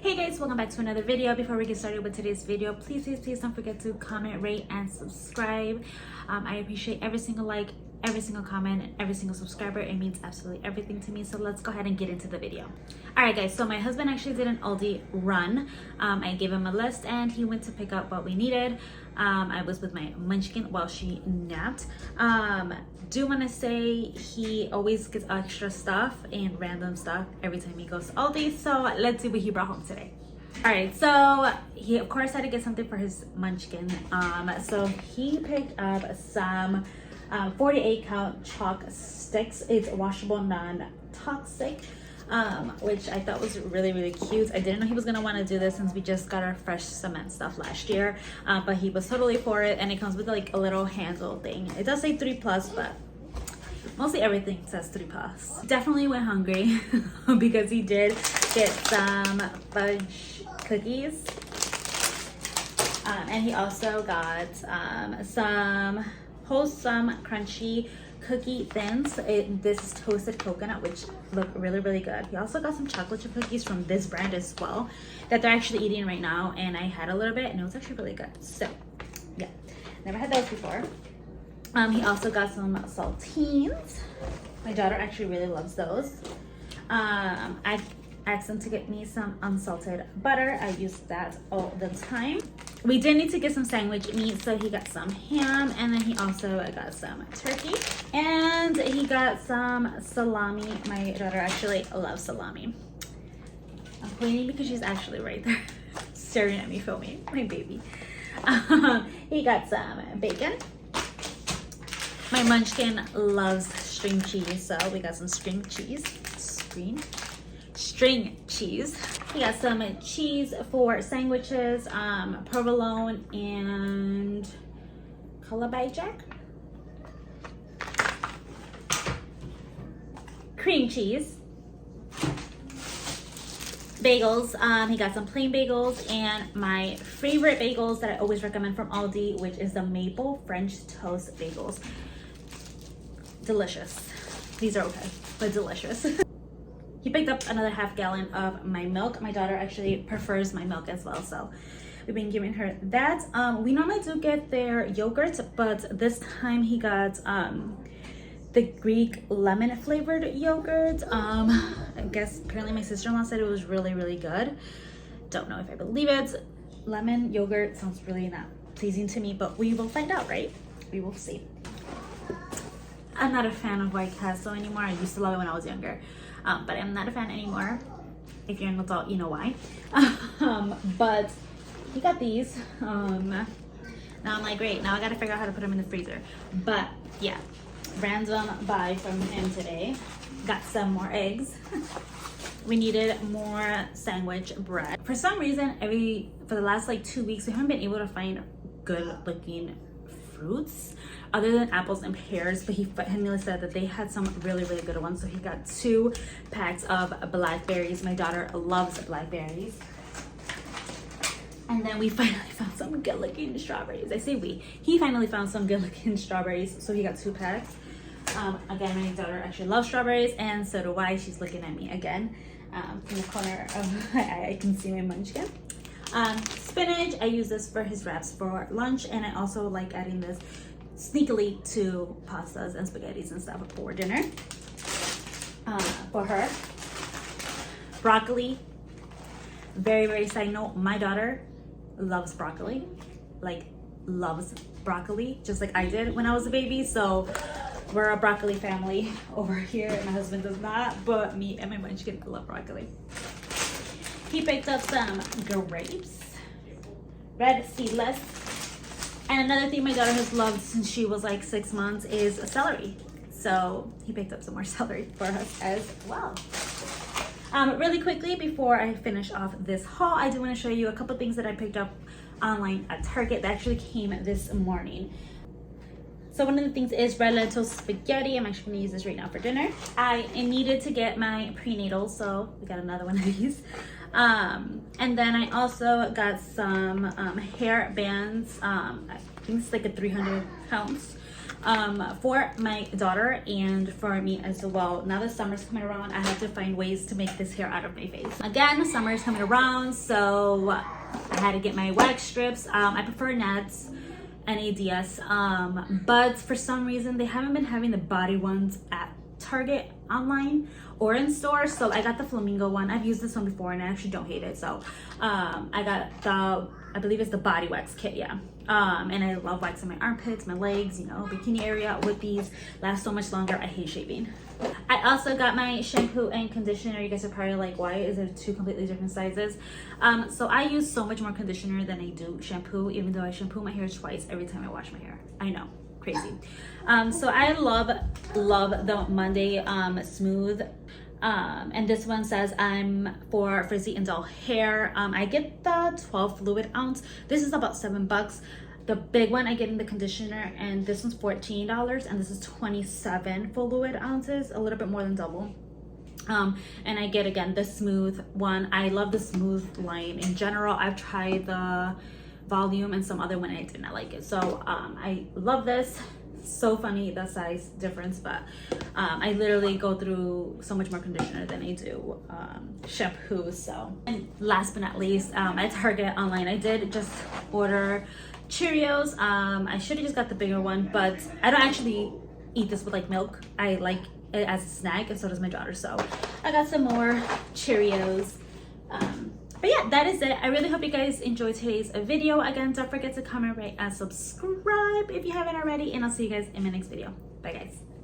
Hey guys, welcome back to another video. Before we get started with today's video, please don't forget to comment, rate, and subscribe. I appreciate every single like, every single comment, and every single subscriber. It means absolutely everything to me. So let's go ahead and get into the video. Alright guys, so my husband actually did an Aldi run. I gave him a list and he went to pick up what we needed. I was with my munchkin while she napped. Do want to say he always gets extra stuff and random stuff every time he goes to Aldi. So let's see what he brought home today. All right, so he of course had to get something for his munchkin. So he picked up some 48 count chalk sticks. It's washable, non-toxic, which I thought was really cute. I didn't know he was gonna want to do this since we just got our fresh cement stuff last year, but he was totally for it. And it comes with like a little handle thing. It does say 3+, but mostly everything says 3+. Definitely went hungry because he did get some fudge cookies, and he also got some wholesome crunchy cookie thins. This is toasted coconut, which look really good. He also got some chocolate chip cookies from this brand as well that they're actually eating right now, and I had a little bit and it was actually really good. So yeah, never had those before. He also got some saltines. My daughter actually really loves those. I asked him to get me some unsalted butter. I use that all the time. We did need to get some sandwich meat, so he got some ham, and then he also got some turkey, and he got some salami. My daughter actually loves salami. I'm pointing because she's actually right there staring at me filming, my baby. He got some bacon. My munchkin loves string cheese, so we got some string cheese. String cheese. We got some cheese for sandwiches, provolone and jack. Cream cheese. Bagels. He got some plain bagels and my favorite bagels that I always recommend from Aldi, which is the maple French toast bagels. Delicious. These are okay, but delicious. He picked up another half gallon of my milk. My daughter actually prefers my milk as well, so we've been giving her that. We normally do get their yogurt, but this time he got the Greek lemon flavored yogurt. I guess apparently my sister-in-law said it was really good. Don't know if I believe it. Lemon yogurt sounds really not pleasing to me, but we will find out, right? We will see. I'm not a fan of White Castle anymore. I used to love it when I was younger, but I'm not a fan anymore. If you're an adult, you know why. But he got these. Now I'm like, great, now I gotta figure out how to put them in the freezer. But yeah, random buy from him today. Got some more eggs. We needed more sandwich bread. For some reason, for the last like 2 weeks, we haven't been able to find good looking fruits other than apples and pears, but he finally said that they had some really good ones, so he got 2 packs of blackberries. My daughter loves blackberries. And then we finally found some good looking strawberries. I say we, he finally found some good looking strawberries, so he got 2 packs. Again, my daughter actually loves strawberries, and so do I. She's looking at me again. From the corner of my eye, I can see my munchkin. Spinach, I use this for his wraps for lunch, and I also like adding this sneakily to pastas and spaghettis and stuff for dinner. For her, broccoli. Very side note, my daughter loves broccoli, like loves broccoli just like I did when I was a baby, so we're a broccoli family over here. My husband does not, but me and my munchkin love broccoli. He picked up some grapes, red seedless. And another thing my daughter has loved since she was like 6 months is celery. So he picked up some more celery for us as well. Really quickly, before I finish off this haul, I do want to show you a couple things that I picked up online at Target that actually came this morning. So one of the things is red lentil spaghetti. I'm actually going to use this right now for dinner. I needed to get my prenatal, so we got another one of these. And then I also got some hair bands. I think it's like a 300 pounds. for my daughter and for me as well. Now that summer's coming around, I have to find ways to make this hair out of my face. Again, summer is coming around, so I had to get my wax strips. I prefer nets, NADS, but for some reason they haven't been having the body ones at Target online or in store, so I got the flamingo one. I've used this one before and I actually don't hate it, so I got the, I believe it's the body wax kit, yeah. And I love waxing my armpits, my legs, you know, bikini area with these. Last so much longer. I hate shaving. I also got my shampoo and conditioner. You guys are probably like, why is there two completely different sizes? So I use so much more conditioner than I do shampoo, even though I shampoo my hair twice every time I wash my hair. I know, crazy. So I love the Monday Smooth. And this one says I'm for frizzy and dull hair. I get the 12 fluid ounce. This is about $7. The big one I get in the conditioner, and this one's $14, and this is 27 fluid ounces, a little bit more than double. And I get again the smooth one. I love the smooth line in general. I've tried the volume and some other one and I did not like it, so I love this. So funny the size difference, but I literally go through so much more conditioner than I do shampoo. So, and last but not least, at Target online, I did just order Cheerios. I should have just got the bigger one, but I don't actually eat this with like milk. I like it as a snack, and so does my daughter, so I got some more Cheerios. But yeah, that is it. I really hope you guys enjoyed today's video. Again, don't forget to comment, rate, and subscribe if you haven't already, and I'll see you guys in my next video. Bye guys.